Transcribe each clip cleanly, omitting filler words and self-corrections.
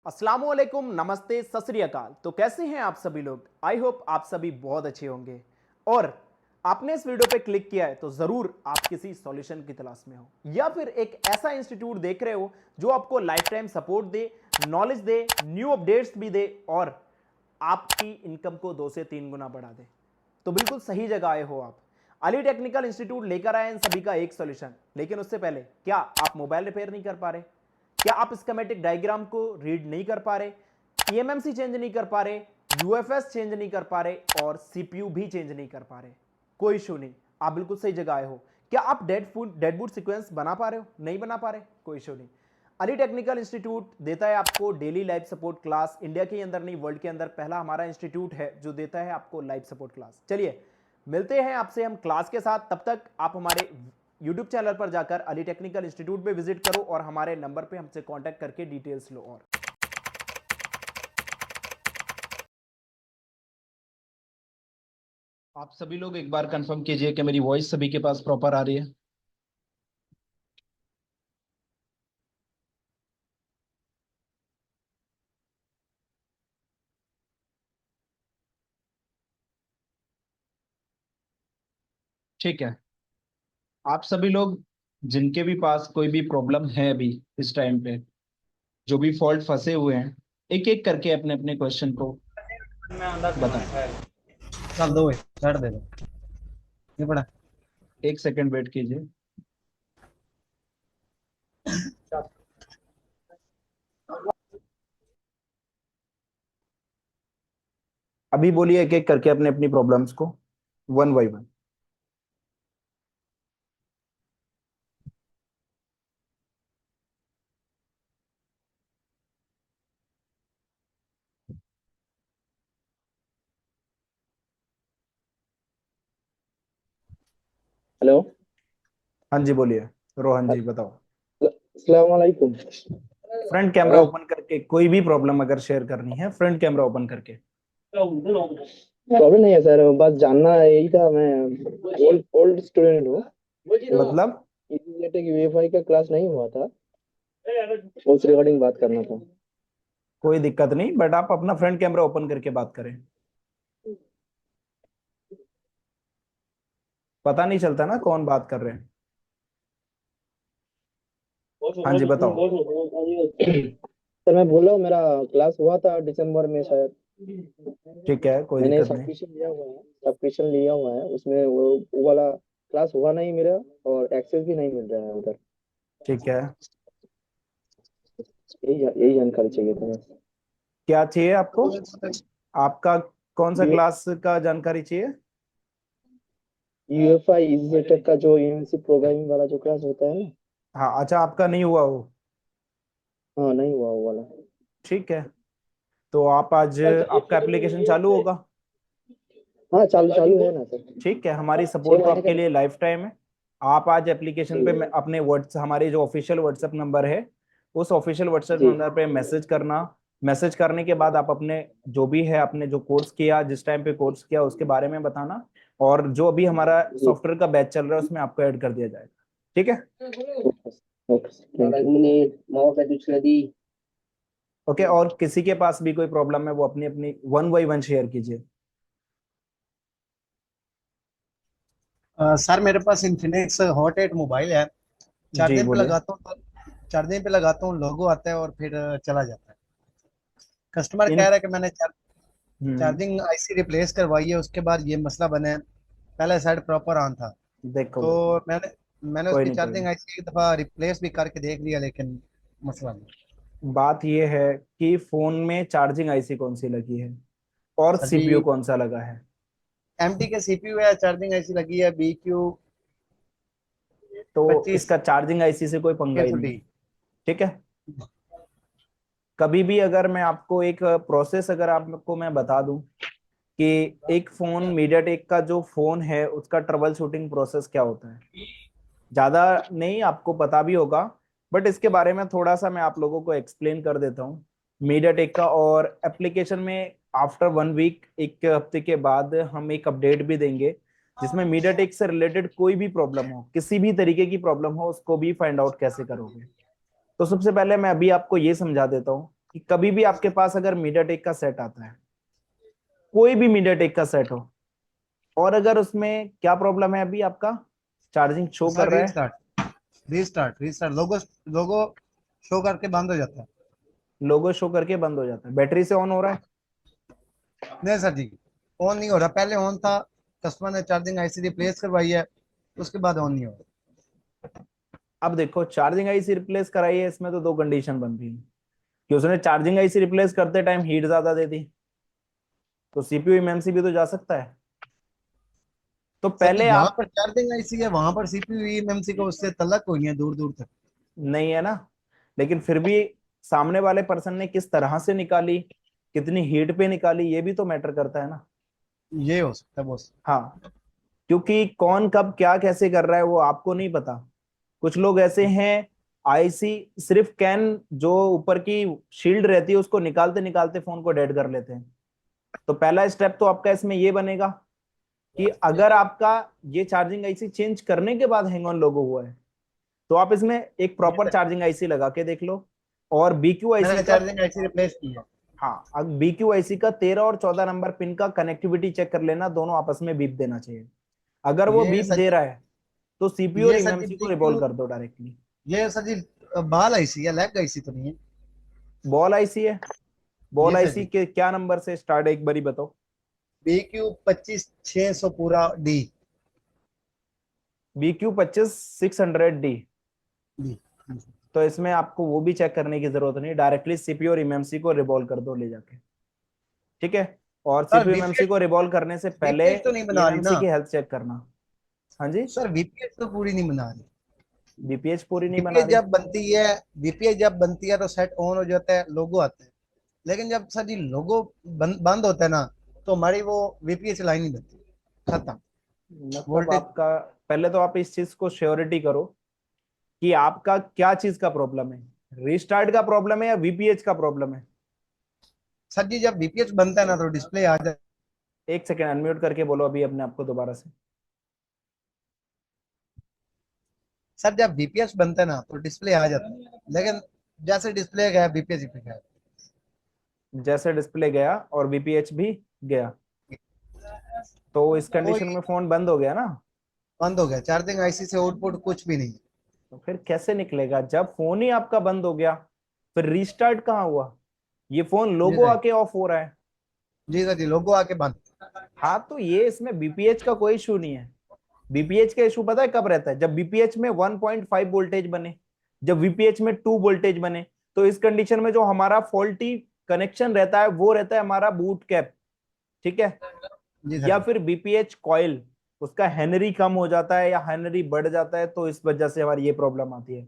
अस्सलामुअलैकुम, नमस्ते, सत श्री अकाल। तो कैसे हैं आप सभी लोग? आई होप आप सभी बहुत अच्छे होंगे। और आपने इस वीडियो पे क्लिक किया है तो ज़रूर आप किसी सॉल्यूशन की तलाश में हो, या फिर एक ऐसा इंस्टीट्यूट देख रहे हो जो आपको लाइफ टाइम सपोर्ट दे, नॉलेज दे, न्यू अपडेट्स भी दे और आपकी इनकम को 2 से 3 गुना बढ़ा दे। तो बिल्कुल सही जगह आए हो आप। अली टेक्निकल इंस्टीट्यूट लेकर आए इन सभी का एक सॉल्यूशन। लेकिन उससे पहले, क्या आप मोबाइल रिपेयर नहीं कर पा रहे? क्या आप स्कीमेटिक डायग्राम को रीड नहीं कर पा रहे, ईएमएमसी चेंज नहीं कर पा रहे, यूएफएस चेंज नहीं कर पा रहे और सीपीयू भी चेंज नहीं कर पा रहे? कोई इशू नहीं, आप बिल्कुल सही जगह आए हो। क्या आप डेड बूट सीक्वेंस बना पा रहे हो? नहीं बना पा रहे? कोई इशू नहीं। अली टेक्निकल इंस्टीट्यूट देता है आपको daily life support class. India के अंदर नहीं, वर्ल्ड के अंदर पहला हमारा इंस्टीट्यूट है जो देता है आपको लाइफ सपोर्ट क्लास। चलिए मिलते हैं आपसे हम क्लास के साथ। तब तक आप हमारे यूट्यूब चैनल पर जाकर अली टेक्निकल इंस्टीट्यूट पे विजिट करो और हमारे नंबर पे हमसे कांटेक्ट करके डिटेल्स लो। और आप सभी लोग एक बार कंफर्म कीजिए कि मेरी वॉइस सभी के पास प्रॉपर आ रही है। ठीक है। आप सभी लोग जिनके भी पास कोई भी प्रॉब्लम है अभी इस टाइम पे, जो भी फॉल्ट फंसे हुए हैं, एक एक करके अपने अपने क्वेश्चन को बताएं। चल दो छड़ दे दो ये पड़ा। एक सेकंड वेट कीजिए। अभी बोलिए एक एक करके अपने अपनी प्रॉब्लम्स को, वन बाय वन। हेलो। हाँ जी बोलिए। रोहन जी बताओ। अस्सलाम वालेकुम। फ्रंट कैमरा ओपन करके कोई भी प्रॉब्लम अगर शेयर करनी है, फ्रंट कैमरा ओपन करके। प्रॉब्लम नहीं है सर, बस जानना यही था। मैं ओल्ड ओल्ड स्टूडेंट हूँ। मतलब रिलेटेड यूएफआई का क्लास नहीं हुआ था, उस रिगार्डिंग बात करना था। कोई दिक्कत नहीं, बट आप अपना फ्रंट कैमरा ओपन करके बात करें। पता नहीं चलता ना कौन बात कर रहे हैं। हाँ जी बताओ। सर मैं बोल रहा हूँ, मेरा क्लास हुआ था दिसंबर में शायद। ठीक है, कोई मैंने दिक्कत नहीं। सब्सक्रिप्शन लिया हुआ है उसमें वो वाला क्लास हुआ नहीं मेरा, और एक्सेस भी नहीं मिल रहा है उधर। ठीक है, यही जानकारी चाहिए था बस। क्या चाहिए आपको? आपका कौन सा क्लास का जानकारी चाहिए? यूएफआई इजी का जो यूएमसी प्रोग्रामिंग वाला जो क्लास होता है ना। हाँ अच्छा, आपका नहीं हुआ हो। हाँ नहीं हुआ वो वाला। ठीक है, तो आप आज आपका एप्लीकेशन चालू होगा। हाँ चालू चालू है ना सर। ठीक है, हमारी छह सपोर्ट तो महीने आपके का। लिए लाइफ टाइम है। आप आज एप्लीकेशन पे अपने व्हाट्स हमारे जो ऑफिशियल व्हाट्सएप नंबर है, उस ऑफिशियल व्हाट्सएप जी। नंबर पे मैसेज करना। मैसेज करने के बाद आप अपने जो भी है, आपने जो कोर्स किया, जिस टाइम पे कोर्स किया उसके बारे में बताना। और जो अभी हमारा जी। सॉफ्टवेयर का बैच चल रहा है उसमें आपको ऐड कर दिया जाएगा। ठीक है। Okay thank you. ओके, और किसी के पास भी कोई प्रॉब्लम है वो अपनी अपनी वन बाई वन शेयर कीजिए। सर मेरे पास इन्फिनिक्स हॉट 8 मोबाइल है। जी बोलिए। चार्जिंग पे लगाता हूँ, लोगो आता है और फिर चला जाता है। कस्टमर इन कह रहा है कि मैंने हम्म चार्जिंग आईसी रिप्लेस करवाई है, उसके बाद ये मसला बना है। पहले साइड प्रॉपर ऑन था, देखो तो देखो, मैंने मैंने कोई उसकी नहीं कोई चार्जिंग नहीं। आईसी एक दफा रिप्लेस भी करके देख लिया, लेकिन मसला नहीं। बात ये है कि फोन में चार्जिंग आईसी कौन सी लगी है और सर जी, सीपीयू कौन सा लगा है। एमटी के सीपीयू है, चार्जिंग आईसी लगी है BQ तो 25 इसका चार्जिंग आईसी से कोई पंगा ही नहीं 100D। है। ठीक है। कभी भी अगर मैं आपको एक प्रोसेस अगर आपको मैं बता दूं कि एक फोन मीडियाटेक का जो फोन है उसका ट्रबल शूटिंग प्रोसेस क्या होता है, ज्यादा नहीं आपको पता भी होगा, बट इसके बारे में थोड़ा सा मैं आप लोगों को एक्सप्लेन कर देता हूँ मीडियाटेक का। और एप्लीकेशन में आफ्टर 1 वीक, एक हफ्ते के बाद हम एक अपडेट भी देंगे जिसमें मीडियाटेक से रिलेटेड कोई भी प्रॉब्लम हो, किसी भी तरीके की प्रॉब्लम हो, उसको भी फाइंड आउट कैसे करोगे। तो सबसे पहले मैं अभी आपको ये समझा देता हूँ कि कभी भी आपके पास अगर मीडियाटेक का सेट आता है, कोई भी मीडियाटेक का सेट हो, और अगर उसमें क्या प्रॉब्लम है, अभी आपका चार्जिंग शो कर सर रहा है, रीस्टार्ट लोगो लोगो शो करके बंद हो जाता है। लोगो शो करके बंद हो जाता है, बैटरी से ऑन हो रहा है। नहीं सर जी, ऑन नहीं हो रहा, पहले ऑन था, कस्टमर ने चार्जिंग आईसी रिप्लेस करवाई है, उसके बाद ऑन नहीं हो रहा। अब देखो, चार्जिंग आईसी रिप्लेस कराई है, इसमें तो दो कंडीशन बन रही है कि उसने चार्जिंग आईसी रिप्लेस करते टाइम हीट ज्यादा दे दी, तो सीपीयू एमएमसी भी तो जा सकता है। तो सर जी पहले यहाँ आप, पर चार्जिंग आईसी है, वहां पर सीपीयू ईएमएमसी को उससे तलक हुई है दूर दूर तक। नहीं है ना, लेकिन फिर भी सामने वाले पर्सन ने किस तरह से निकाली, कितनी हीट पे निकाली, ये भी तो मैटर करता है ना। ये हो सकता है बॉस। हाँ, क्योंकि कौन कब क्या कैसे कर रहा है वो आपको नहीं पता। कुछ लोग ऐसे हैं, आईसी सिर्फ कैन जो ऊपर की शील्ड रहती है उसको निकालते निकालते फोन को डेड कर लेते हैं। तो पहला स्टेप तो आपका इसमें ये बनेगा कि अगर आपका ये चार्जिंग आईसी चेंज करने के बाद हैंग ऑन लोगो हुआ है, तो आप इसमें एक प्रॉपर चार्जिंग आईसी लगा के देख लो। और बीक्यू आईसी मैंने का, चार्जिंग आईसी रिप्लेस की है। हाँ, अब बीक्यू आईसी का 13 और 14 नंबर पिन का कनेक्टिविटी चेक कर लेना, दोनों आपस में बीप देना चाहिए। अगर वो ये बीप सर दे जी रहा है तो सीपीयू और ये सर जी एमएमसी को रिवॉल्व बीक्यू, कर दो डायरेक्टली। ये सर जी बाल आईसी है, लेग आईसी तो नहीं है। बॉल आईसी है। बॉल ये सर आईसी जी के क्या नंबर से स्टार्ट है, एक बारी बताओ। BQ 25 600 पूरा डी। BQ 25 600D। डी। तो इसमें आपको वो भी चेक करने की जरूरत नहीं, डायरेक्टली सीपीयू और एमएमसी को रिवॉल्व कर दो ले जाके, ठीक है। और सर सीपीयू एमएमसी वीपीएच को रिवॉल्व करने से पहले वीपीएच तो नहीं बना रही एमएमसी ना। की हेल्थ चेक करना। हाँ जी। सर वीपीएच तो पूरी नहीं बना रही। बीपीएच पूरी नहीं बना वीपीएच रही। जब बनती है वीपीएच जब बनती है तो सेट ऑन हो जाता है, लोगो आता है। लेकिन जब सर जी लोगो बंद होता है ना, तो हमारी वो वीपीएच लाइन नहीं बनती, खत्म। मतलब वोल्टेज। आपका, पहले तो आप इस चीज को श्योरिटी करो कि आपका क्या चीज का प्रॉब्लम है, रीस्टार्ट का प्रॉब्लम है या वीपीएच का प्रॉब्लम है। सर जी जब वीपीएच बनता है ना तो डिस्प्ले आ जाए। एक सेकेंड अनम्यूट करके बोलो अभी अपने आप को दोबारा से। सर जब वीपीएच बनता है ना तो डिस्प्ले आ जाता है, लेकिन जैसे डिस्प्ले गया वीपीएच भी गया। जैसे डिस्प्ले गया और बीपीएच भी गया, तो इस कोई कंडीशन में फोन बंद हो गया ना। बंद हो गया, चार्जिंग आईसी से आउटपुट कुछ भी नहीं है। तो फिर कैसे निकलेगा जब फोन ही आपका बंद हो गया, फिर रीस्टार्ट कहाँ हुआ। ये फोन जी लोगो सर। आके ऑफ हो रहा है। जी सर जी लोगो आके बंद। हाँ, तो ये इसमें बीपीएच का कोई इशू नहीं है। बीपीएच का इशू पता है कब रहता है, जब बीपीएच में 1.5 वोल्टेज बने, जब बीपीएच में 2 वोल्टेज बने। तो इस कंडीशन में जो हमारा फॉल्टी कनेक्शन रहता है वो रहता है हमारा बूट कैप, ठीक है। जी सर या जी। फिर बीपीएच कॉइल, उसका हेनरी कम हो जाता है या हेनरी बढ़ जाता है, तो इस वजह से हमारी ये प्रॉब्लम आती है।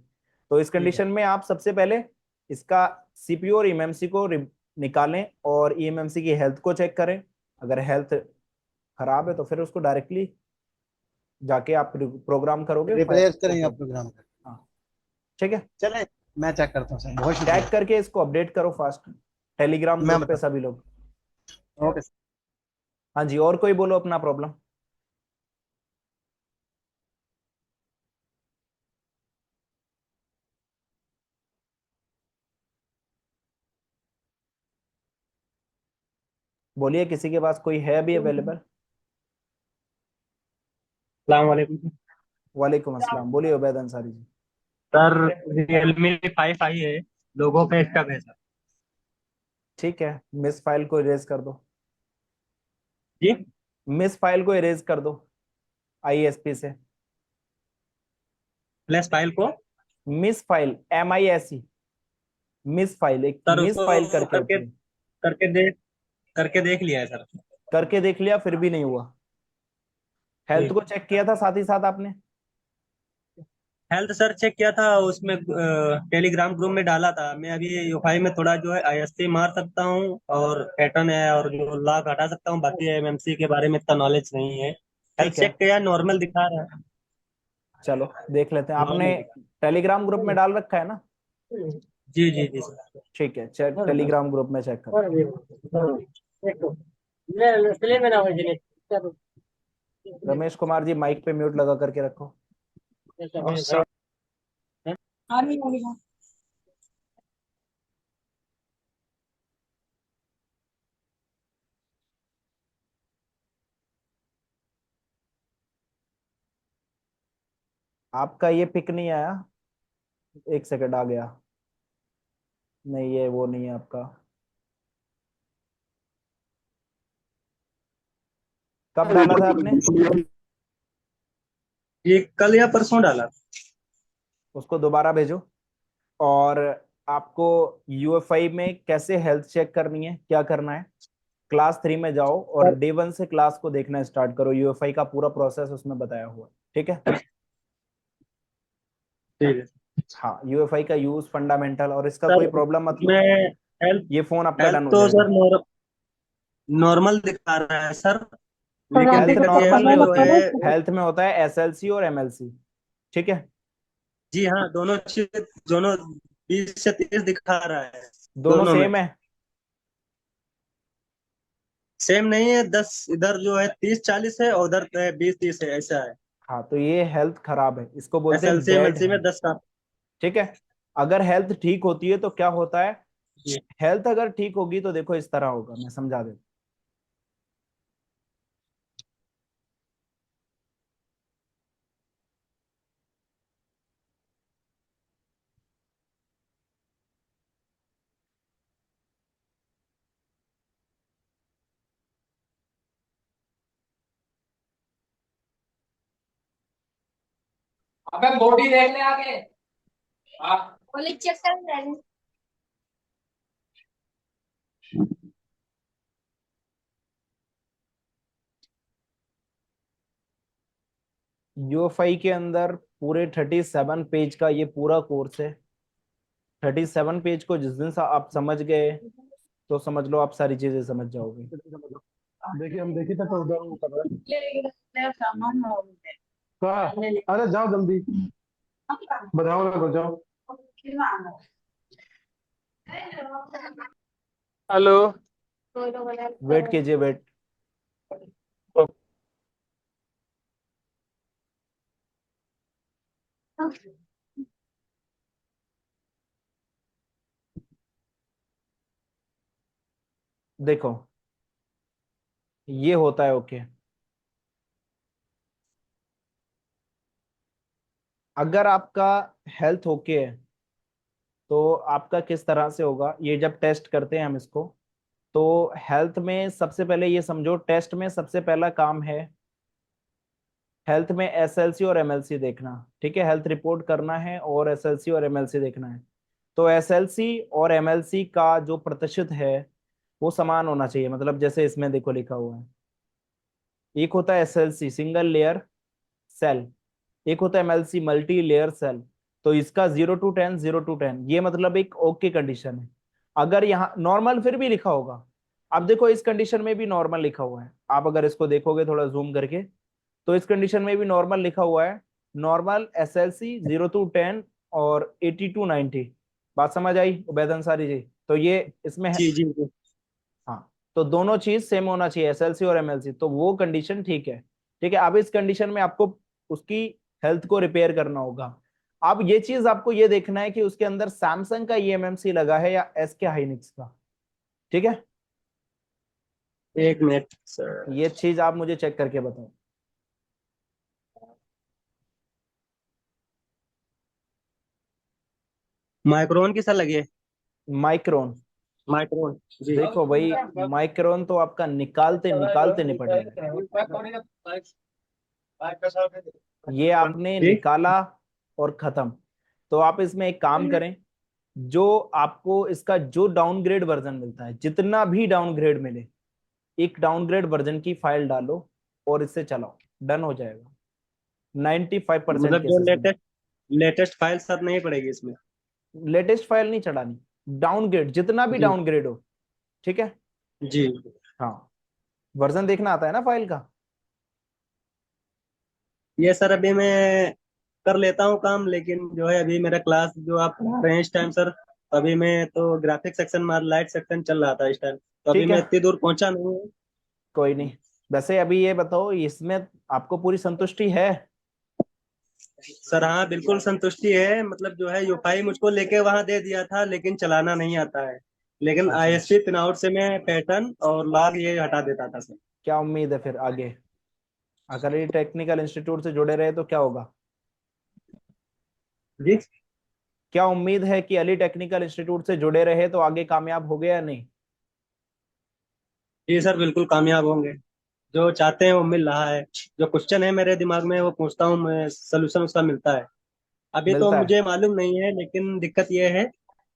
तो इस ठीक है। कंडीशन में आप सबसे पहले इसका सीपीयू और ईएमएमसी को निकालें और ईएमएमसी की हेल्थ को चेक करें। अगर हेल्थ खराब है तो फिर उसको डायरेक्टली जाके आप प्रोग्राम करोगे रिप्लेस करेंगे ओके। आप प्रोग्राम का। हाँ, ठीक है। चले, मैं चेक करता हूँ सर, बहुत टैग शुक्रिया। करके इसको अपडेट करो फास्ट, टेलीग्राम मैं ग्रुप पे बता। सभी लोग। ओके। हाँ जी, और कोई बोलो अपना प्रॉब्लम। बोलिए, किसी के पास कोई है अभी अवेलेबल। अस्सलाम वालेकुम। वालेकुम अस्सलाम, बोलिए उबैद अंसारी जी। सर रियलमी 5 आई है, लोगों पे स्टक है सर। ठीक है, मिस फाइल को इरेज कर दो। जी। मिस फाइल को इरेज कर दो आईएसपी से। प्लस फाइल को। Miss file MISE, miss file, एक सर मिस उसको फाइल करके करके होती है। करके देख करके देख लिया है सर। करके देख लिया फिर भी नहीं हुआ। हेल्थ जी। को चेक किया था साथ ही साथ आपने। हेल्थ सर चेक किया था, उसमें टेलीग्राम ग्रुप में डाला था। मैं अभी यूफाई में थोड़ा जो है आईएससी मार सकता हूँ और पैटर्न है और जो लॉक हटा सकता हूँ, बाकी एमएमसी के बारे में इतना नॉलेज नहीं है। हेल्थ ठीक है, चेक किया, नॉर्मल दिखा रहा है। चलो देख लेते हैं। आपने नॉर्मल दिखा। टेलीग्राम ग्रुप में डाल रखा है ना। जी जी जी सर। ठीक है, चेक टेलीग्राम ग्रुप में चेक करो। रमेश कुमार जी माइक पे म्यूट लगा करके रखो। आपका ये पिक नहीं आया, एक सेकंड, आ गया। नहीं, ये वो नहीं है आपका। कब डाला था आपने? ये कल या परसों डाला। उसको दोबारा भेजो। और आपको यूएफआई में कैसे हेल्थ चेक करनी है, क्या करना है, क्लास 3 में जाओ और डे 1 से क्लास को देखना स्टार्ट करो। यूएफआई का पूरा प्रोसेस उसमें बताया हुआ है, ठीक है। ठीक है हाँ, यूएफआई का यूज, फंडामेंटल, और इसका सर। कोई प्रॉब्लम मत लो, मैं हेल्थ ये फोन आपका हेल्थ डन हो तो जाएगा। सर नॉर्मल दिखा रहा है सर, लेकिन हेल्थ दिक्कत ये है नॉर्मल उसमें नहीं जो होती, है। हेल्थ में होता है एसएलसी और एमएलसी, ठीक है। जी हाँ, दोनों चीज, दोनों 20 से 30 दिखा रहा है। दोनों दोनों में सेम है। सेम नहीं है, 10 इधर जो है 30-40 है, और उधर 20-30 है, ऐसा है। हाँ, तो ये हेल्थ खराब है, इसको बोलते हैं एसएलसी डेड एमएलसी में हेल्थ, 10 का। ठीक है। अगर हेल्थ ठीक होती है तो क्या होता है, जी हेल्थ अगर ठीक होगी तो देखो इस तरह होगा, मैं समझा देता अबे बॉडी देख ले आगे। हाँ। बोले चेक कर रहे हैं। यूएफआई के अंदर पूरे 37 पेज का ये पूरा कोर्स है। 37 पेज को जिस दिन से आप समझ गए तो समझ लो आप सारी चीजें समझ जाओगे। देखिए हम देखी तक उधर वो कर रहे ले सामान हो गए। हैं। कहा अरे जाओ जल्दी, बताओ ना को जाओ। हेलो। वेट कीजिए, वेट। देखो, ये होता है, ओके। अगर आपका हेल्थ ओके है तो आपका किस तरह से होगा, ये जब टेस्ट करते हैं हम इसको, तो हेल्थ में सबसे पहले ये समझो, टेस्ट में सबसे पहला काम है हेल्थ में एसएलसी और एमएलसी देखना, ठीक है। हेल्थ रिपोर्ट करना है और एसएलसी और एमएलसी देखना है। तो एसएलसी और एमएलसी का जो प्रतिशत है वो समान होना चाहिए, मतलब जैसे इसमें देखो लिखा हुआ है, एक होता है एसएलसी सिंगल लेयर सेल, एक होता है एमएलसी मल्टी लेयर सेल। तो इसका 0 to 10, 0 to 10, ये मतलब एक ओके कंडीशन है। अगर यहाँ नॉर्मल फिर भी लिखा होगा, अब देखो इस कंडीशन में भी नॉर्मल लिखा हुआ है, आप अगर इसको देखोगे थोड़ा जूम करके तो इस कंडीशन में भी नॉर्मल लिखा हुआ है। नॉर्मल एसएलसी 0 to 10 और 80 to 90। बात समझ आई उबैद अंसारी जी? तो ये इसमें है। जी जी जी। हाँ, तो दोनों चीज सेम होना चाहिए, एसएलसी और एमएलसी, तो वो कंडीशन ठीक है, ठीक है। अब इस कंडीशन में आपको उसकी हेल्थ को रिपेयर करना होगा। अब ये चीज आपको ये देखना है कि उसके अंदर सैमसंग का ईएमएमसी लगा है या एसके हाइनिक्स का, ठीक है। एक मिनट सर। ये चीज आप मुझे चेक करके बताओ। माइक्रोन की सर लगी है। माइक्रोन। माइक्रोन जी। देखो भाई, माइक्रोन तो आपका निकालते निकालते निपट जाएगा। ये आपने जी निकाला और खत्म। तो आप इसमें एक काम करें, जो आपको इसका जो डाउनग्रेड वर्जन मिलता है, जितना भी डाउनग्रेड मिले, एक डाउनग्रेड वर्जन की फाइल डालो और इससे चलाओ, डन हो जाएगा 95% मतलब जो केसेस में। लेटेस्ट लेटेस्ट फाइल सर नहीं पड़ेगी इसमें। लेटेस्ट फाइल नहीं चढ़ानी, डाउनग्रेड जितना भी जी डाउनग्रेड हो, ठीक है। जी। हाँ, वर्जन देखना आता है ना फाइल का। ये सर अभी मैं कर लेता हूँ काम, लेकिन जो है अभी मेरा क्लास जो आप पढ़ा रहे हैं इस टाइम सर, अभी मैं तो ग्राफिक सेक्शन में लाइट सेक्शन चल रहा था इस टाइम, तो अभी ठीक मैं है, इतनी दूर पहुंचा नहीं हूँ। कोई नहीं। वैसे अभी ये बताओ, इसमें आपको पूरी संतुष्टि है? सर हाँ बिल्कुल संतुष्टि है, मतलब जो है यूफाई मुझको लेके वहां दे दिया था, लेकिन चलाना नहीं आता है। लेकिन अच्छा, आईएसपी पिनआउट से मैं पैटर्न और लॉग ये हटा देता था सर। क्या उम्मीद है फिर आगे, अगर ये टेक्निकल इंस्टीट्यूट से जुड़े रहे तो क्या होगा? जी क्या उम्मीद है कि अली टेक्निकल इंस्टीट्यूट से जुड़े रहे तो आगे कामयाब हो गए या नहीं? जी सर, बिल्कुल कामयाब होंगे। जो चाहते हैं वो मिल रहा है। जो क्वेश्चन है मेरे दिमाग में वो पूछता हूँ मैं, सोल्यूशन उसका मिलता है। अभी तो मिलता है? मुझे मालूम नहीं है, लेकिन दिक्कत ये है,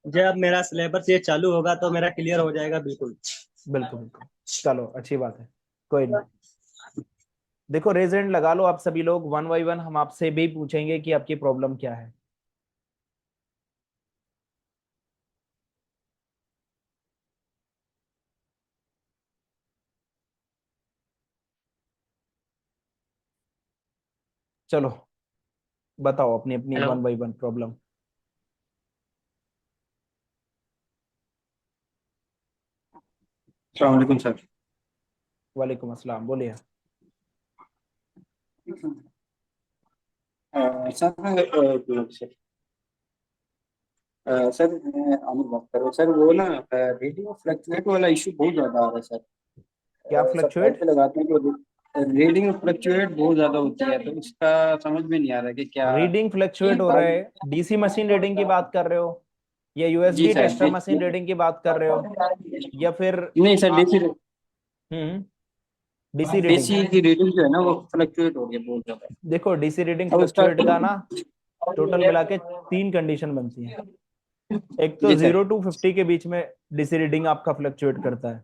जब मेरा सिलेबस ये चालू होगा तो मेरा क्लियर हो जाएगा बिल्कुल। बिल्कुल बिल्कुल। चलो अच्छी बात है, कोई नहीं। देखो रेज हैंड लगा लो आप सभी लोग, वन बाई वन हम आपसे भी पूछेंगे कि आपकी प्रॉब्लम क्या है। चलो बताओ अपनी अपनी hello. One by one problem. अस्सलाम वालेकुम सर। वालेकुम अस्सलाम, बोलिए। सर सर मैं आमिर बात कर रहा हूँ सर। वो ना रेडियो फ्लक्चुएट वाला इशू बहुत ज़्यादा आ रहा है सर। क्या सर कॉल फ्लक्चुएट? पे लगाते हैं तो रीडिंग फ्लक्चुएट बहुत ज़्यादा होती है, तो इसका समझ में नहीं आ रहा कि क्या रीडिंग फ्लक्चुएट हो रहा है? डीसी मशीन रीडिंग की बात कर रहे हो या जी USB sir tester machine reading की बात कर रहे हो या फिर नहीं सर, आप? हम्म। DC reading. डीसी की रीडिंग जो है ना वो फ्लक्चुएट हो रही है बहुत ज़्यादा। देखो डीसी रीडिंग अब उसका फ्लक्चुएट का ना टोटल मिला के 3 कंडीशन बनती है। एक तो जी सर। 0 to 50 के बीच में डीसी रीडिंग आपका फ्लक्चुएट करता है,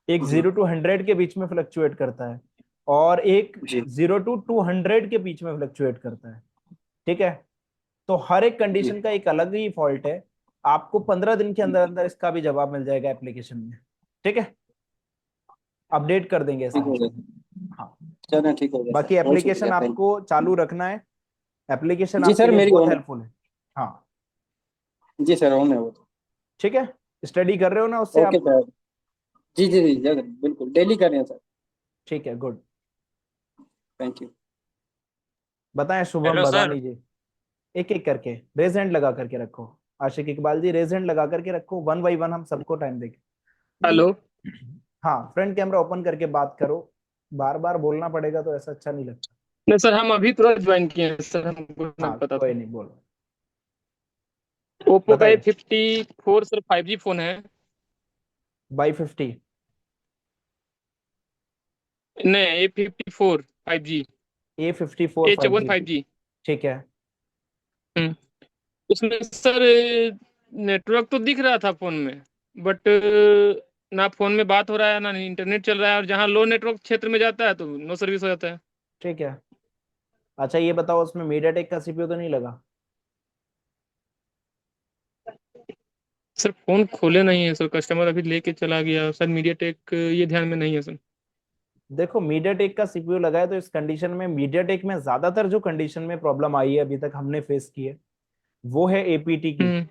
एक जी 0 to 100 के बीच में फ्लक्चुएट करता है, और एक जी 0 to 200 के बीच में फ्लक्चुएट करता है। ठीक है, तो हर एक जी कंडीशन का एक अलग ही फॉल्ट है। आपको 15 दिन के अंदर अंदर इसका भी जवाब मिल जाएगा एप्लीकेशन में। ठीक है, अपडेट कर देंगे ऐसा ठीक हो कुछ नहीं। गया। हाँ, चलो ठीक हो गया सर, बाकी बहुत शुक्रिया, एप्लीकेशन थैंक आपको चालू रखना है, एप्लीकेशन जी आपके सर। लिए मेरी बहुत ऑन, हेल्पफुल है। हाँ जी सर ऑन है वो तो। ठीक है, स्टडी कर रहे हो ना उससे ओके आप? सर। जी जी जी जरूर, बिल्कुल डेली कर रहे हैं सर। ठीक है, गुड। Thank you. बताएं शुभम हेलो सर। बदानी जी। एक एक करके रेज हैंड लगा करके रखो। आशिक इकबाल जी रेज हैंड लगा करके रखो, वन बाई वन हम सबको टाइम देंगे। हेलो। हाँ, फ्रंट कैमरा ओपन करके बात करो, बार बार बोलना पड़ेगा तो ऐसा अच्छा नहीं लगता। नहीं सर, हम अभी तुरंत ज्वाइन किए हैं सर, हमको नहीं हाँ पता कोई था। नहीं, बोलो। ओप्पो का बताइए। A54 सर 5G फोन है। बाई 50। नहीं, A54 5G, A54 A54 5G। 5G। ठीक है। हम्म। उसमें सर नेटवर्क तो दिख रहा था फोन में, बट ना फोन में बात हो रहा है ना इंटरनेट चल रहा है, और जहाँ लो नेटवर्क क्षेत्र में जाता है तो नो सर्विस हो जाता है। ठीक है, अच्छा ये बताओ उसमें मीडियाटेक का सीपीयू तो नहीं लगा? सर फोन खोले नहीं है सर, कस्टमर अभी लेके चला गया सर, मीडिया टेक ये ध्यान में नहीं है सर। देखो मीडियाटेक का सीपीयू लगा है तो इस कंडीशन में मीडियाटेक में ज्यादातर जो कंडीशन में प्रॉब्लम आई है अभी तक हमने फेस की है वो है एपीटी की, हम्म।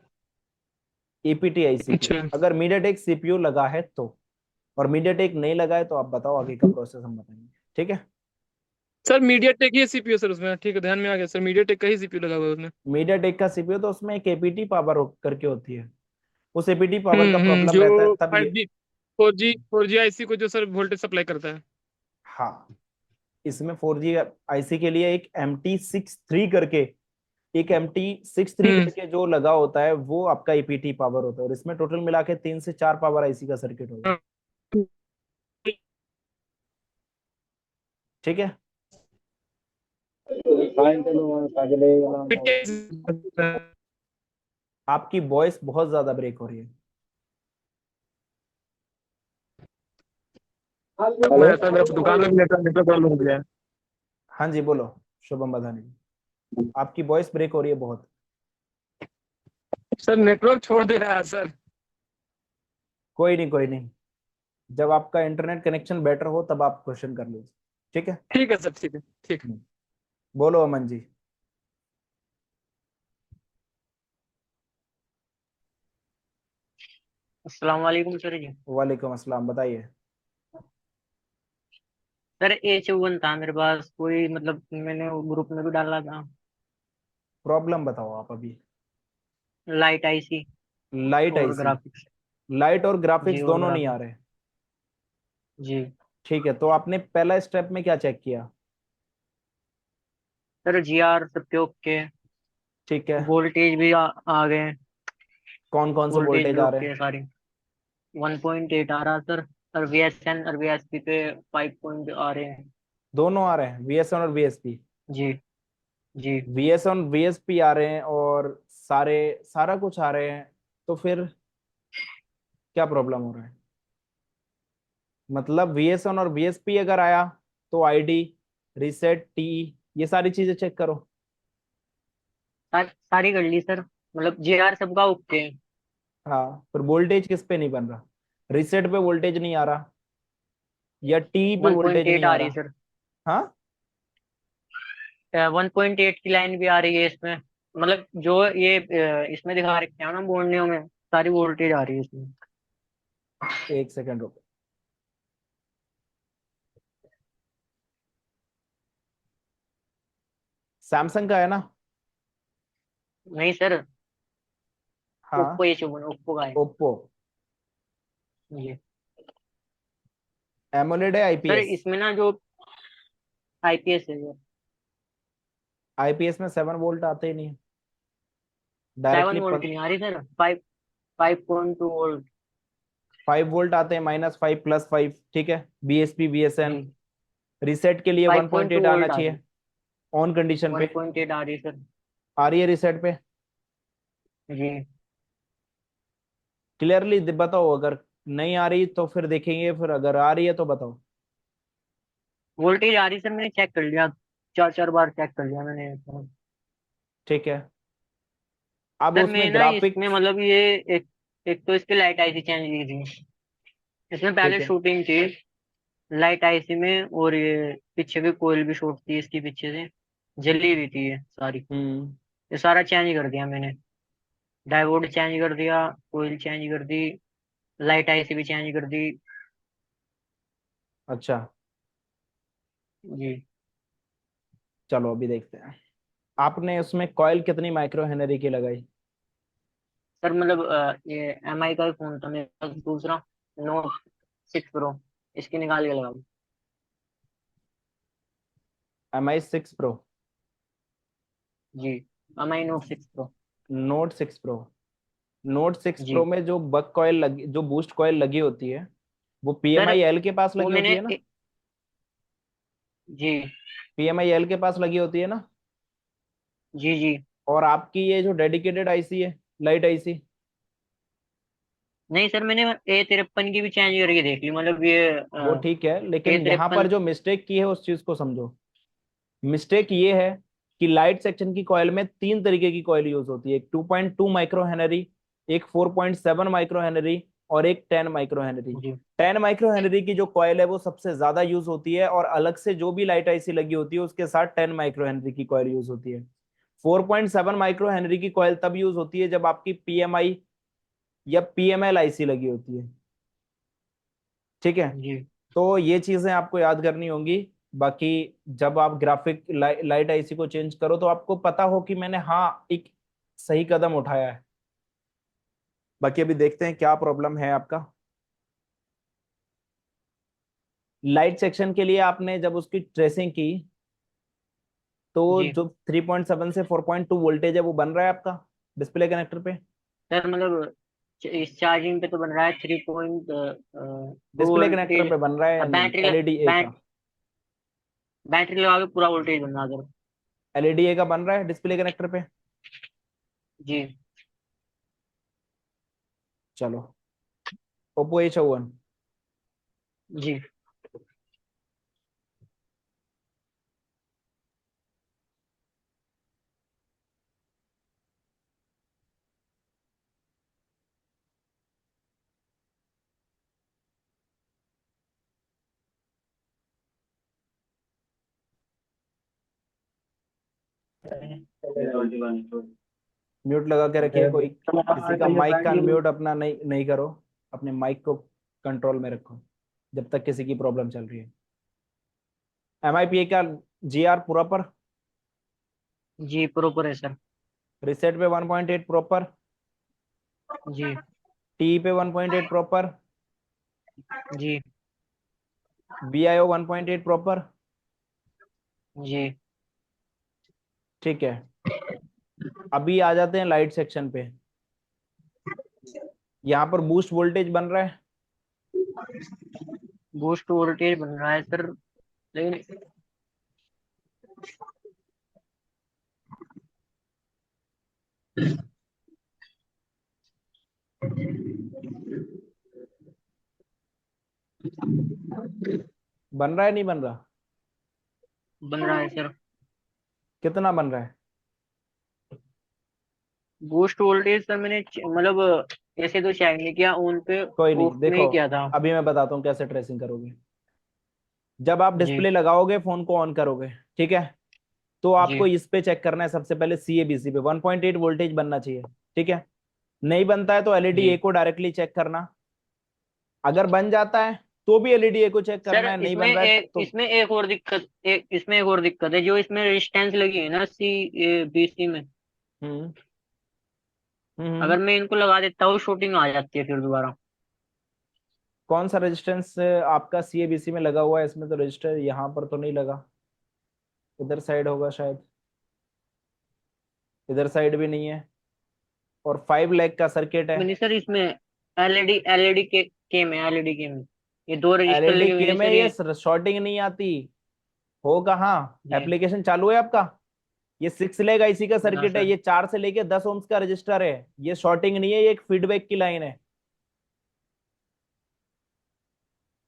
एपीटी आईसी की। अच्छा अगर मीडियाटेक सीपीयू लगा है तो, और मीडियाटेक नहीं लगा है तो आप बताओ, आगे का प्रोसेस हम बताएंगे। ठीक है, सर, मीडिया टेक ही सीपीयू सर उसमें, ठीक है ध्यान में आ गया सर, मीडिया टेक का ही सीपीयू लगा हुआ है उसमें। मीडियाटेक का सीपीयू तो उसमें एक एपीटी पावर करके होती है, उस एपीटी पावर का प्रॉब्लम रहता है जो तब ये। 5G 4G आईसी को जो सर वोल्टेज सप्लाई करता है। हाँ, इसमें 4G आईसी के लिए एक MT63 करके, एक MT63 हम्म। करके जो लगा होता है वो आपका एपीटी पावर होता है, और इसमें टोटल मिला के 3 से 4 पावर आईसी का सर्किट होगा। हाँ। ठीक है, फिर क्या- आपकी वॉइस बहुत ज्यादा ब्रेक हो रही है। मैं सर, मेरा दुकान में नेटवर्क नेटवर्क प्रॉब्लम हो गया है। हाँ जी बोलो शुभम बधानी जी, आपकी वॉइस ब्रेक हो रही है बहुत। सर नेटवर्क छोड़ दे रहा है सर। कोई नहीं कोई नहीं, जब आपका इंटरनेट कनेक्शन बेटर हो तब आप क्वेश्चन कर लीजिए। ठीक है, ठीक है सर, ठीक है, ठीक है। बोलो अमन जी। अस्सलाम वालेकुम सर जी। वालेकुम अस्सलाम, बताइए। सर A54 था मेरे पास, कोई मतलब मैंने ग्रुप में भी डाला था। प्रॉब्लम बताओ आप अभी। लाइट आईसी लाइट और आईसी, ग्राफिक्स। लाइट और जी, ग्राफिक्स और दोनों नहीं आ ग्राफिक्स। रहे? जी ठीक है, तो आपने पहला स्टेप में क्या चेक किया? सर, GR सबके ओके। ठीक है, वोल्टेज भी आ गए। कौन कौन से वोल्टेज वोल्टेज भी आ रहे ओके हैं? है सारी। 1.8 आ रहा सर। और VSN और VSP पे 5 पॉइंट आ रहे हैं। दोनों आ रहे हैं, VSN और VSP? जी जी। VSN VSP आ रहे हैं और सारा कुछ आ रहे हैं, तो फिर क्या प्रॉब्लम हो रहा है? मतलब VSN और VSP अगर आया तो ID, रीसेट, टी, ये सारी चीजें चेक करो। सारी कर ली सर, मतलब JR सबका ओके है। हाँ, फिर वोल्टेज किस पे नहीं बन रहा? रीसेट पे वोल्टेज नहीं आ रहा, या टी पे वोल्टेज 1.8 नहीं आ आ रही है रहा? सर। हाँ, 1.8 की लाइन भी आ रही है इसमें। मतलब जो ये इसमें दिखा रखे हैं ना बोर्नियो में, सारी वोल्टेज आ रही है इसमें। एक सेकंड रुको। सैमसंग का है ना? नहीं सर, हाँ, ओप्पो A51 ओप्पो का है। ओप्पो। जी एमोलेड है, सर, आईपीएस? इसमें ना जो IPS है सर। आईपीएस में 7 वोल्ट आते ही नहीं, 7 डायरेक्टली वोल्ट नहीं आ रही सर, 5.2 वोल्ट। 5 वोल्ट आते हैं, -5 +5, ठीक है। बीएसपी बीएसएन, जी रीसेट के लिए 5.2 1.8 आना वोल्ट आ रही चाहिए है। ऑन कंडीशन पे। 1.8 आ रही है सर। आ रही है रीसेट पे? जी क्लियरली बताओ, अगर नहीं आ रही तो फिर देखेंगे, फिर अगर आ रही है तो बताओ। वोल्टेज आ रही है सर, मैंने चेक कर लिया। 4 4 बार चेक कर लिया मैंने। ठीक है, अब सर मैं उसमें ना इसमें ग्राफिक्स। मतलब ये एक एक तो इसकी लाइट आईसी चेंज की थी। इसमें ठीक पहले है। शूटिंग थी लाइट आईसी में, और ये पीछे भी कोयल भी शॉर्ट थी इसकी, पीछे से जली हुई थी ये सारी। हम्म। ये सारा चेंज कर दिया मैंने। डायोड चेंज कर दिया, कोयल चेंज कर दी, लाइट आईसी भी चेंज कर दी। अच्छा, जी चलो अभी देखते हैं। आपने उसमें कॉइल कितनी माइक्रो हेनरी की लगाई? सर, मतलब ये MI का फोन था मेरे पास दूसरा, Note 6 Pro। इसकी निकाल के लगा। MI 6 Pro? जी MI Note 6 Pro। Note 6 Pro? Note 6 Pro जी में जो बक कॉइल लगी, जो बूस्ट कॉइल लगी होती है, वो सर, PMI L के पास वो लगी होती मैंने है ना? जी PMI L के पास लगी होती है ना? जी जी। और आपकी ये जो डेडिकेटेड आईसी है, लाइट आईसी, नहीं सर, मैंने A53 की भी चेंज करके देख ली, मतलब ये वो ठीक है, ए लेकिन यहाँ पर तिरपन जो मिस्टेक की है उस चीज को समझो। मिस्टेक ये है कि लाइट सेक्शन की कॉइल में 3 तरीके की कॉइल यूज होती है, एक 2.2 माइक्रो हेनरी, एक 4.7 माइक्रो हेनरी, और एक 10 माइक्रो हेनरी। जी 10 माइक्रो हेनरी की जो कॉइल है वो सबसे ज्यादा यूज होती है, और अलग से जो भी लाइट आईसी लगी होती है उसके साथ 10 माइक्रो हेनरी की कॉइल यूज होती है। 4.7 माइक्रो हेनरी की कॉइल तब यूज होती है जब आपकी पीएमआई या पीएमएल आईसी लगी होती है, ठीक है। जी तो ये चीजें आपको याद करनी होंगी। बाकी जब आप ग्राफिक लाइट आईसी को चेंज करो तो आपको पता हो कि मैंने हाँ एक सही कदम उठाया है। बाकी अभी देखते हैं क्या प्रॉब्लम है आपका। लाइट सेक्शन के लिए आपने जब उसकी ट्रेसिंग की तो जी जो 3.7 से 4.2 वोल्टेज है वो बन रहा है आपका डिस्प्ले कनेक्टर पे? सर, मतलब इस चार्जिंग पे तो बन रहा है 3.2 डिस्प्ले कनेक्टर वोल्टेज। पे बन रहा है या अब नहीं? एलईडी ए का? बैटरी लगा के पूरा वोल्टेज बन रहा है सर। एलईडी ए का बन रहा है डिस्प्ले कनेक्टर पे? जी चलो, ओप्पो A54। जी म्यूट लगा के रखिए, कोई किसी का माइक का अनम्यूट अपना नहीं नहीं करो। अपने माइक को कंट्रोल में रखो जब तक किसी की प्रॉब्लम चल रही है। MIPA का GR प्रॉपर? जी प्रॉपर है सर। रिसेट पे 1.8 प्रॉपर? जी टी पे 1.8 प्रॉपर? जी BIO 1.8 प्रॉपर? जी ठीक है। अभी आ जाते हैं लाइट सेक्शन पे। यहाँ पर बूस्ट वोल्टेज बन रहा है। बूस्ट वोल्टेज बन रहा है सर, लेकिन बन रहा है नहीं बन रहा? बन रहा है सर। कितना बन रहा है? बूस्ट वोल्टेज सर मैंने मतलब ऐसे तो चेक नहीं किया, ऑन पे कोई नहीं, ऑफ में देखो ही किया था। अभी मैं बताता हूँ कैसे ट्रेसिंग करोगे। जब आप जी डिस्प्ले लगाओगे, फोन को ऑन करोगे, ठीक है, तो जी आपको इस पे चेक करना है सबसे पहले, CABC पे 1.8 वोल्टेज बनना चाहिए, ठीक है। नहीं बनता है तो LED जी। A को डायरेक्टली चेक करना। अगर बन जाता है तो भी LED A को चेक सर करना है, नहीं इसमें बन रहा है एक तो इसमें एक और दिक्कत, इसमें एक और दिक्कत है, जो इसमें रेजिस्टेंस लगी है ना CABC में, हम्म अगर मैं इनको लगा देता हूँ शूटिंग आ जाती है फिर दोबारा। कौन सा रेजिस्टेंस आपका CABC में लगा हुआ है? इसमें तो रजिस्टर यहाँ पर तो नहीं लगा, इधर साइड होगा शायद, इधर साइड भी नहीं है। और 5 लैख का सर्किट है। नहीं सर, इसमें एलईडी के में एलईडी के में ये दो रजिस्टर LED लगे हुए के हैं में सर ये ये। शॉर्टिंग नहीं आती। हो कहाँ? जी एप्लीकेशन चालू है आपका? ये 6 लेग IC का ना सर्किट है, सर। ये 4 से लेके 10 ओम्स का रजिस्टर है। ये शॉर्टिंग नहीं है, ये एक फीडबैक की लाइन है।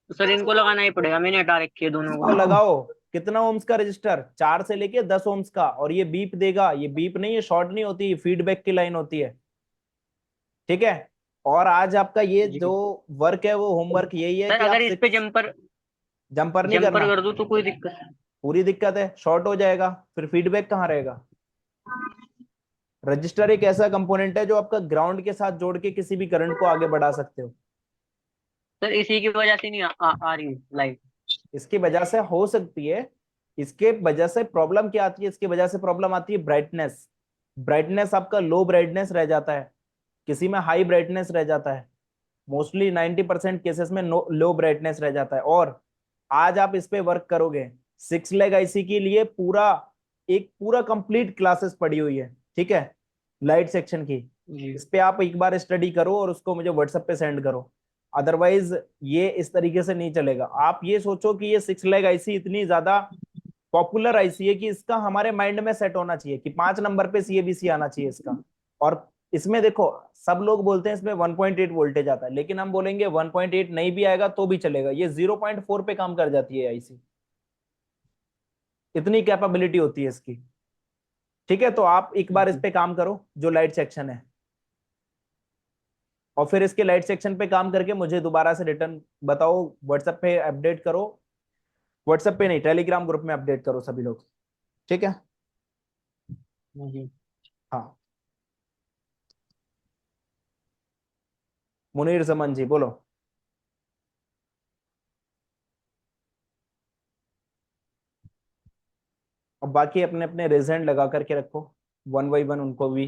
तो सर इनको लगाना ही पड़ेगा, मैंने हटा रखी है दोनों इसको को। लगाओ। कितना ओम्स का रजिस्टर? 4 से लेके 10 ओम्स का। और ये बीप देगा, ये बीप नहीं, ये शॉर्ट नहीं होती, ये फीडबैक की लाइन होती है, ठीक है। और आज आपका ये जी जो वर्क है वो होमवर्क यही है सर, कि आप अगर इस पे 6 जंपर नहीं जंपर करना। कर दूं तो कोई दिक्कत? पूरी दिक्कत है, शॉर्ट हो जाएगा, फिर फीडबैक कहाँ रहेगा? रजिस्टर एक ऐसा कंपोनेंट है जो आपका ग्राउंड के साथ जोड़ के किसी भी करंट को आगे बढ़ा सकते हो। सर इसी की वजह से नहीं आ रही लाइट। इसकी वजह से हो सकती है। इसके वजह से प्रॉब्लम क्या आती है? इसकी वजह से प्रॉब्लम आती है ब्राइटनेस। ब्राइटनेस आपका लो ब्राइटनेस रह जाता है, किसी में हाई ब्राइटनेस रह जाता है। मोस्टली 90% केसेस में लो ब्राइटनेस रह जाता है। और आज आप इस पे वर्क करोगे। 6 लेग IC के लिए पूरा कंप्लीट क्लासेस पड़ी हुई है, ठीक है, लाइट सेक्शन की। जी इस पे आप एक बार स्टडी करो और उसको मुझे WhatsApp पे सेंड करो। अदरवाइज ये इस तरीके से नहीं चलेगा। आप ये सोचो कि ये 6 लेग IC इतनी ज्यादा पॉपुलर IC है कि इसका हमारे माइंड में सेट होना चाहिए कि 5 नंबर पे CABC आना चाहिए इसका। और इसमें देखो, सब लोग बोलते हैं इसमें 1.8 वोल्टेज आता है, लेकिन हम बोलेंगे 1.8 नहीं भी आएगा तो भी चलेगा, ये 0.4 पे काम कर जाती है IC। इतनी कैपेबिलिटी होती है इसकी, ठीक है। तो आप एक बार इस पे काम करो जो लाइट सेक्शन है, और फिर इसके लाइट सेक्शन पे काम करके मुझे दोबारा से रिटर्न बताओ। WhatsApp पे अपडेट करो, WhatsApp पे नहीं, टेलीग्राम ग्रुप में अपडेट करो सभी लोग, ठीक है। जी। हाँ, मुनीर समन जी बोलो। और बाकी अपने अपने रिजल्ट लगा करके रखो, 1 बाई 1 उनको भी।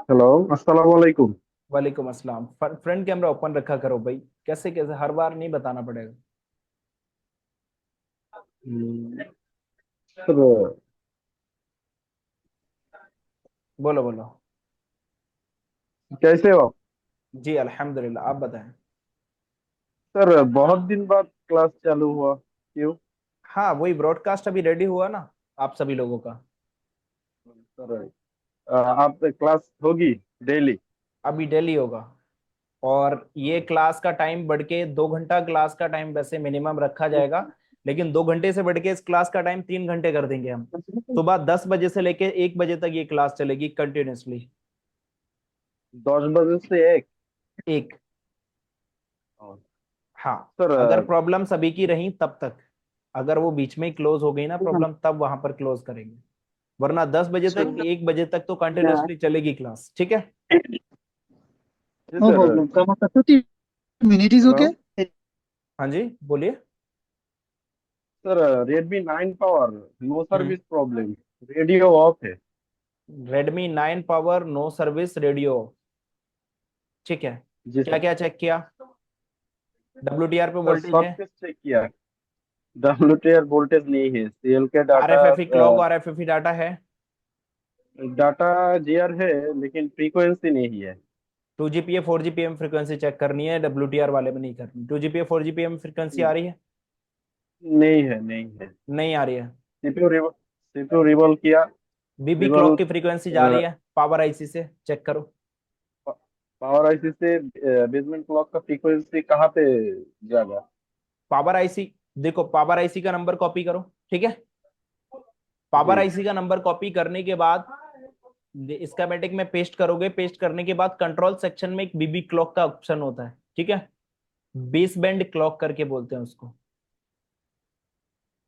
हेलो, अस्सलाम वालेकुम। वालेकुम अस्सलाम। फ्रंट कैमरा ओपन रखा करो भाई, कैसे कैसे हर बार नहीं बताना पड़ेगा। सर बोलो बोलो। कैसे हो? जी अल्हम्दुलिल्लाह, आप बताएं। सर बहुत दिन बाद क्लास चालू हुआ, क्यों? हाँ, वही ब्रॉडकास्ट अभी रेडी हुआ ना आप सभी लोगों का। सर आप क्लास होगी डेली? अभी डेली होगा। और ये क्लास का टाइम बढ़ के 2 घंटा क्लास का टाइम वैसे मिनिमम रखा जाएगा, लेकिन 2 घंटे से बढ़ के इस क्लास का टाइम 3 घंटे कर देंगे हम। सुबह 10 बजे से लेके 1 बजे तक ये क्लास चलेगी कंटिन्यूसली। 10 बजे से एक? एक। हाँ, सर अगर प्रॉब्लम सभी की रही तब तक। अगर वो बीच में ही क्लोज हो गई ना प्रॉब्लम, तब वहां पर क्लोज करेंगे। वरना 10 बजे तक 1 बजे तक तो कंटिन्यूसली चलेगी क्लास, ठीक है। जी sir. minute is hello okay? हाँ जी बोलिए। Sir, Redmi 9 power no hmm service problem, radio off है। Redmi 9 power no service radio, ठीक है। जी क्या सर। क्या चेक किया? WTR पे सर वोल्टेज सब है? कुछ चेक किया। WTR वोल्टेज नहीं है, CL के डाटा। RFFE क्लॉक और RFFE डाटा है। डाटा JR है लेकिन फ्रीक्वेंसी नहीं है। 2 GPA 4 GPM फ्रीक्वेंसी चेक करनी है, WTR वाले में नहीं करनी। 2 GPA 4 GPM फ्रीक्वेंसी आ रही है? नहीं है, नहीं है। नहीं आ रही है। CPU रिवॉल्व किया। बीबी रिवॉल्व क्लॉक की फ्रीक्वेंसी जा रही है पावर आईसी से, चेक करो। पावर आईसी से बेसमेंट क्लॉक का फ्रीक्वेंसी कहाँ पे जाएगा? पावर आईसी, देखो पावर आईसी का नंबर कॉपी करो, ठीक है। पावर जी। आईसी का नंबर कॉपी करने के बाद स्कीमेटिक में पेस्ट करोगे। पेस्ट करने के बाद कंट्रोल सेक्शन में एक बीबी क्लॉक का ऑप्शन होता है, ठीक है। बेस बैंड क्लॉक करके बोलते हैं उसको।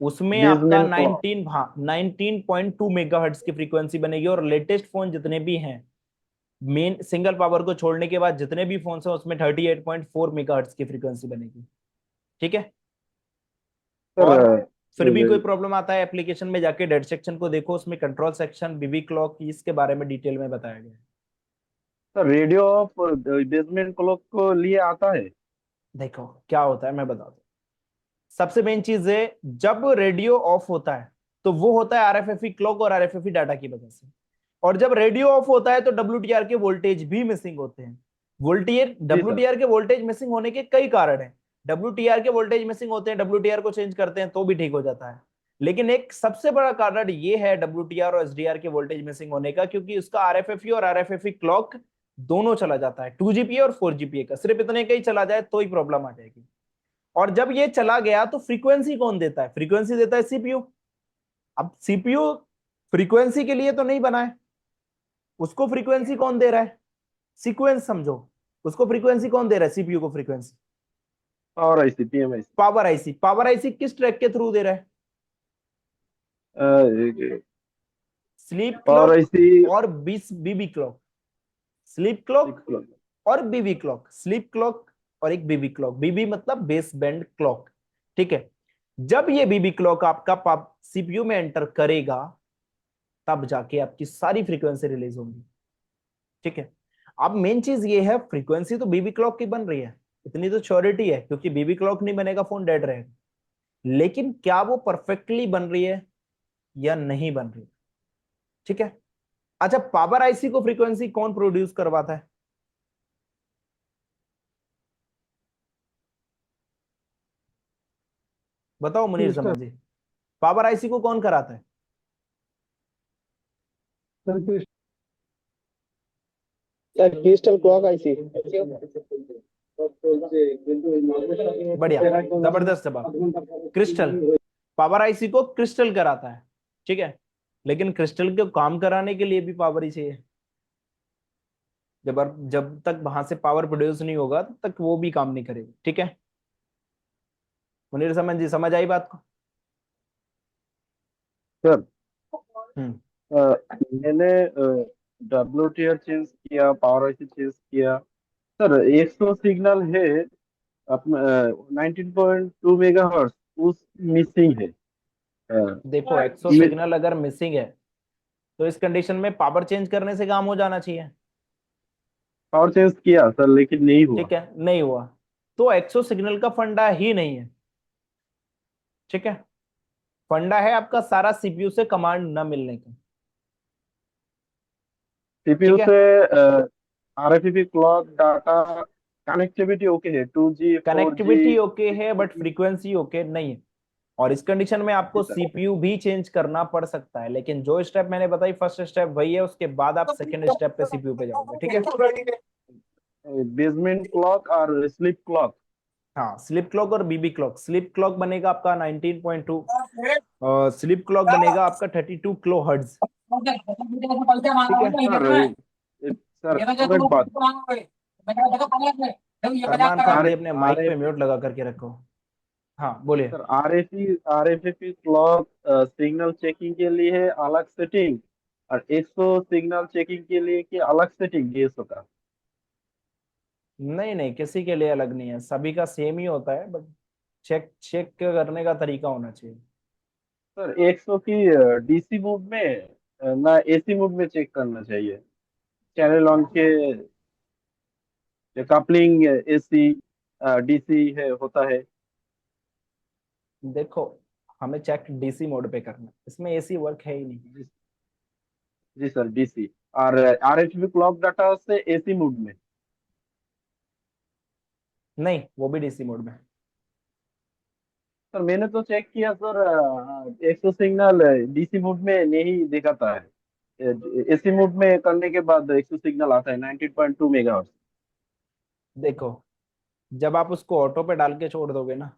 उसमें आपका बेसमेंट क्लॉक। 19.2 मेगाहर्ट्ज की फ्रीक्वेंसी बनेगी। और लेटेस्ट फोन जितने भी हैं, मेन सिंगल पावर को छोड़ने के बाद जितने भी फोन हैं उसमें 38.4 मेगाहर्ट्ज की फ्रीक्वेंसी बनेगी, ठीक है। और सर फिर भी कोई प्रॉब्लम आता है एप्लीकेशन में जाके डेट सेक्शन को देखो, उसमें कंट्रोल सेक्शन बीबी क्लॉक इसके बारे में डिटेल में बताया गया है। Sir radio of basement clock को लिए आता है। देखो क्या होता है मैं बताता हूँ। सबसे मेन चीज है, जब रेडियो ऑफ होता है तो वो होता है आरएफएफई क्लॉक और आरएफएफई डाटा की वजह से। और जब रेडियो ऑफ होता है तो डब्ल्यूटीआर के वोल्टेज भी मिसिंग होते हैं। वोल्टेज जी सर। डब्ल्यूटीआर के वोल्टेज मिसिंग होने के कई कारण हैं। डब्ल्यूटीआर के वोल्टेज मिसिंग होते हैं, डब्ल्यूटीआर को चेंज करते हैं तो भी ठीक हो जाता है। लेकिन एक सबसे बड़ा कारण ये है डब्ल्यूटीआर और एसडीआर के वोल्टेज मिसिंग होने का, क्योंकि उसका आरएफएफई और आरएफएफई क्लॉक दोनों चला जाता है। 2 GPA और 4 GPA का सिर्फ इतने का ही चला जाए तो ही प्रॉब्लम आ जाएगी। और जब ये चला गया तो फ्रीक्वेंसी कौन देता है? फ्रीक्वेंसी देता है सीपीयू। अब सीपीयू फ्रीक्वेंसी के लिए तो नहीं बना है, उसको फ्रीक्वेंसी कौन दे रहा है? सीक्वेंस समझो। उसको फ्रीक्वेंसी कौन दे रहा है? सीपीयू को frequency power IC, PMIC। Power IC. Power IC किस ट्रैक के थ्रू दे रहा है? Sleep power clock IC. और बीबी क्लॉक। स्लीप क्लॉक और बीबी क्लॉक। स्लीप क्लॉक और एक बीबी क्लॉक। बीबी मतलब बेस बैंड क्लॉक, ठीक है। जब ये बीबी क्लॉक आपका सीपीयू में एंटर करेगा तब जाके आपकी सारी फ्रीक्वेंसी रिलीज होंगी, ठीक है। अब मेन चीज ये है, फ्रीक्वेंसी तो बीबी क्लॉक की बन रही है, इतनी तो श्योरिटी है, क्योंकि बीबी क्लॉक नहीं बनेगा फोन डेड रहेगा। लेकिन क्या वो परफेक्टली बन रही है या नहीं बन रही? ठीक है। अच्छा, पावर आईसी को फ्रीक्वेंसी कौन प्रोड्यूस करवाता है? बताओ मुनीर समझ जी, पावर आईसी को कौन कराता है? Crystal clock IC. बढ़िया, जबरदस्त जवाब। क्रिस्टल पावर आईसी को क्रिस्टल कराता है, ठीक है। लेकिन क्रिस्टल को काम कराने के लिए भी पावर ही चाहिए। जब तक वहां से पावर प्रोड्यूस नहीं होगा तब तक वो भी काम नहीं करेगी, ठीक है। मुनीर समझ जी, समझ आई बात को? सर हम्म मैंने WTR चेंज किया, पावर आईसी चेंज किया। सर 100 सिग्नल है अपना, 19.2 मेगाहर्ट्ज उस मिसिंग है। देखो 100 ये सिग्नल अगर मिसिंग है तो इस कंडीशन में पावर चेंज करने से काम हो जाना चाहिए, पावर चेंज किया सर लेकिन नहीं हुआ। ठीक है। नहीं हुआ तो 100 सिग्नल का फंडा ही नहीं है, ठीक है। फंडा है आपका सारा सीपीयू से कमांड ना मिलने का, CPU ठीक है। से RFID clock data connectivity okay है, 2G 4G। कनेक्टिविटी ओके है बट फ्रीक्वेंसी ओके नहीं है। और इस कंडीशन में आपको सीपीयू भी चेंज करना पड़ सकता है, लेकिन जो स्टेप मैंने बताई फर्स्ट स्टेप वही है, उसके बाद आप सेकंड स्टेप पे सीपीयू पे जाओगे, ठीक है। बेसमेंट क्लॉक और स्लीप क्लॉक। हाँ, स्लिप क्लॉक और बीबी क्लॉक। स्लिप क्लॉक बनेगा आपका 19.2 और स्लिप क्लॉक बनेगा आपका 32 किलो हर्ट्ज, ठीक है। सर एक बात। सलमान खान जी, अपने माइक पे RF म्यूट लगा करके रखो। हाँ बोलिए। Sir RFID clock signal checking के लिए है अलग सेटिंग, और 100 सिग्नल चेकिंग के लिए की अलग सेटिंग DSO का। नहीं नहीं, किसी के लिए अलग नहीं है, सभी का सेम ही होता है, बट चेक चेक करने का तरीका होना चाहिए। सर 100 की DC मोड में ना AC मोड में चेक करना चाहिए। चैनल ऑन के कपलिंग AC DC है होता है। देखो हमें चेक डीसी मोड पे करना है, इसमें एसी वर्क है ही नहीं। जी सर, डीसी। और आरएचबी क्लॉक डाटा से एसी मोड में। नहीं, वो भी डीसी मोड में है। सर मैंने तो चेक किया सर, एक्सो सिग्नल डीसी मोड में नहीं दिखाता है। एसी मोड में करने के बाद एक्सो सिग्नल आता है 19.2 मेगाहर्ट्ज। देखो, जब आप उसको ऑटो पे डाल के छोड़ दोगे ना,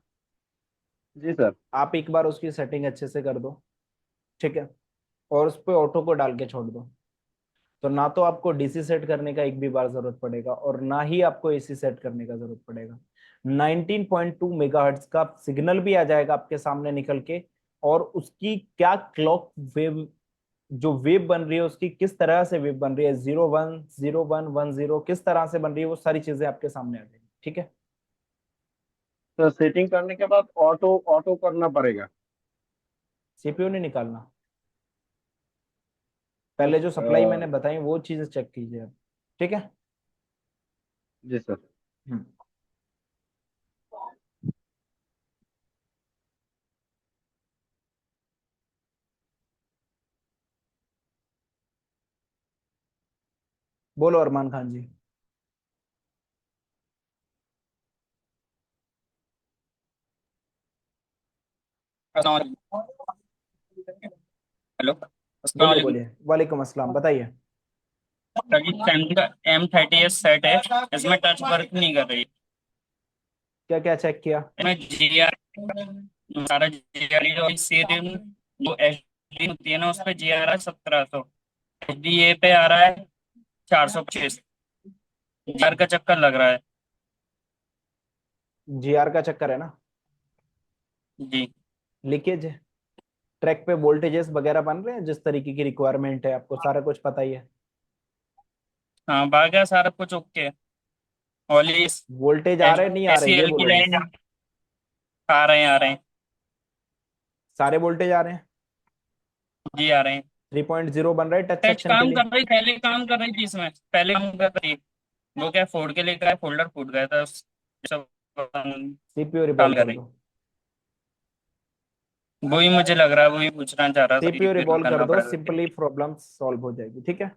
जी सर। आप एक बार उसकी सेटिंग अच्छे से कर दो, ठीक है, और उस पे ऑटो को डाल के छोड़ दो, तो ना तो आपको डीसी सेट करने का एक भी बार जरूरत पड़ेगा और ना ही आपको एसी सेट करने का जरूरत पड़ेगा। 19.2 मेगाहर्ट्ज का सिग्नल भी आ जाएगा आपके सामने निकल के, और उसकी क्या क्लॉक वेव, जो वेव बन रही है उसकी किस तरह से वेव बन रही है, 01 01 10 किस तरह से बन रही है, वो सारी चीजें आपके सामने आ जाएंगी, ठीक है। तो सेटिंग करने के बाद ऑटो ऑटो करना पड़ेगा। सीपीयू नहीं निकालना, पहले जो सप्लाई मैंने बताई वो चीजें चेक कीजिए आप, ठीक है। जी सर। हम्म। बोलो अरमान खान जी। हेलो, बोलिए बोलिए, वालेकुम अस्सलाम, बताइए। सैमसंग का M30s सेट है, इसमें टच वर्क नहीं कर रही। क्या क्या चेक किया? इसमें GR सारा GR सीरीज जो HD होती है ना, उस पे GR है 1700, HDA पे आ रहा है 425। GR का चक्कर लग रहा है। जीआर का चक्कर है ना? जी। लीकेज, ट्रैक पे वोल्टेजेस वगैरह बन रहे हैं जिस तरीके की रिक्वायरमेंट है, आपको सारा कुछ पता ही है। हाँ, बाकी सारा कुछ ओके। ओनली वोल्टेज आ रहे नहीं आ रहे, ये SCL की बोलो बस। लाइन आ रहे हैं, आ रहे हैं। सारे वोल्टेज आ रहे हैं, जी आ रहे हैं। 3.0 बन रहा है टच टच सेक्शन के काम लिए। कर रही, पहले काम कर रही थी इसमें, पहले काम कर रही। वो क्या फोड़ के लेकर आए, फोल्डर फूट गया था, सब सीपीयू काम रिवॉल्व कर कर रही। दो, वही मुझे लग रहा है, वही पूछना चाह रहा था, सीपीयू रिपेयर रिवॉल्व कर करना दो, पड़ेगा। सिंपली प्रॉब्लम सॉल्व हो जाएगी, ठीक है।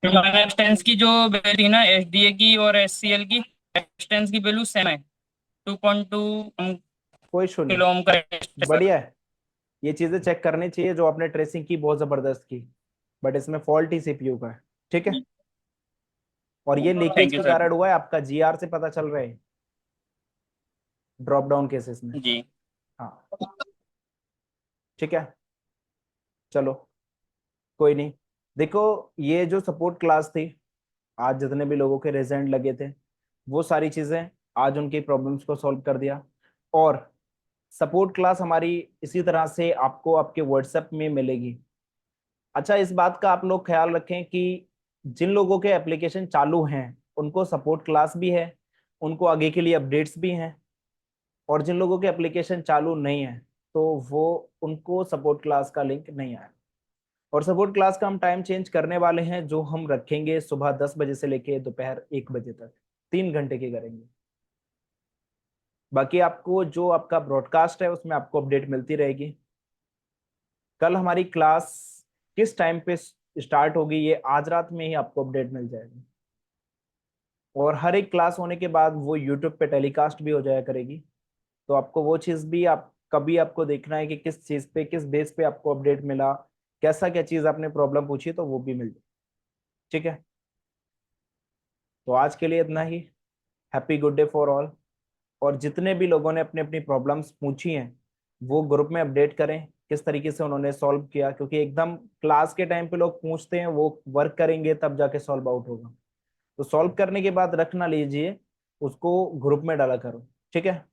फिर मैंने एक्सटेंस की जो वैल्यू थी ना, SDA की और SCL की, एक्सटेंस की वैल्यू सेम है, 2.2 कोई इशू नहीं, किलो ओम का resistance है। बढ़िया है। ये चीजें चेक करनी चाहिए जो आपने ट्रेसिंग की, बहुत जबरदस्त की, बट इसमें फॉल्ट ही सीपीयू का है, ठीक है। और ये लीकेज थैंक यू के सर। कारण हुआ है, आपका जीआर से पता चल रहा है ड्रॉप डाउन केसेस में। जी। हाँ, ठीक है, चलो कोई नहीं। देखो, ये जो सपोर्ट क्लास थी, आज जितने भी लोगों के रिजल्ट लगे थे, वो सारी चीजें आज उनकी प्रॉब्लम्स को सॉल्व कर दिया। और सपोर्ट क्लास हमारी इसी तरह से आपको आपके व्हाट्सएप में मिलेगी। अच्छा, इस बात का आप लोग ख्याल रखें कि जिन लोगों के एप्लीकेशन चालू हैं उनको सपोर्ट क्लास भी है, उनको आगे के लिए अपडेट्स भी हैं, और जिन लोगों के एप्लीकेशन चालू नहीं है तो वो उनको सपोर्ट क्लास का लिंक नहीं आया। और सपोर्ट क्लास का हम टाइम चेंज करने वाले हैं, जो हम रखेंगे सुबह 10 बजे से लेके दोपहर 1 बजे तक, 3 घंटे की करेंगे। बाकी आपको जो आपका ब्रॉडकास्ट है उसमें आपको अपडेट मिलती रहेगी। कल हमारी क्लास किस टाइम पे स्टार्ट होगी ये आज रात में ही आपको अपडेट मिल जाएगी, और हर एक क्लास होने के बाद वो यूट्यूब पे टेलीकास्ट भी हो जाया करेगी। तो आपको वो चीज़ भी, आप कभी आपको देखना है कि किस चीज़ पे, किस बेस पे आपको अपडेट मिला, कैसा क्या चीज़ आपने प्रॉब्लम पूछी, तो वो भी मिल जाए, ठीक है। तो आज के लिए इतना ही। Happy good day for all. और जितने भी लोगों ने अपनी अपनी प्रॉब्लम्स पूछी हैं वो ग्रुप में अपडेट करें किस तरीके से उन्होंने सॉल्व किया, क्योंकि एकदम क्लास के टाइम पे लोग पूछते हैं, वो वर्क करेंगे तब जाके सॉल्व आउट होगा। तो सॉल्व करने के बाद रख ना लीजिए, उसको ग्रुप में डाला करो, ठीक है।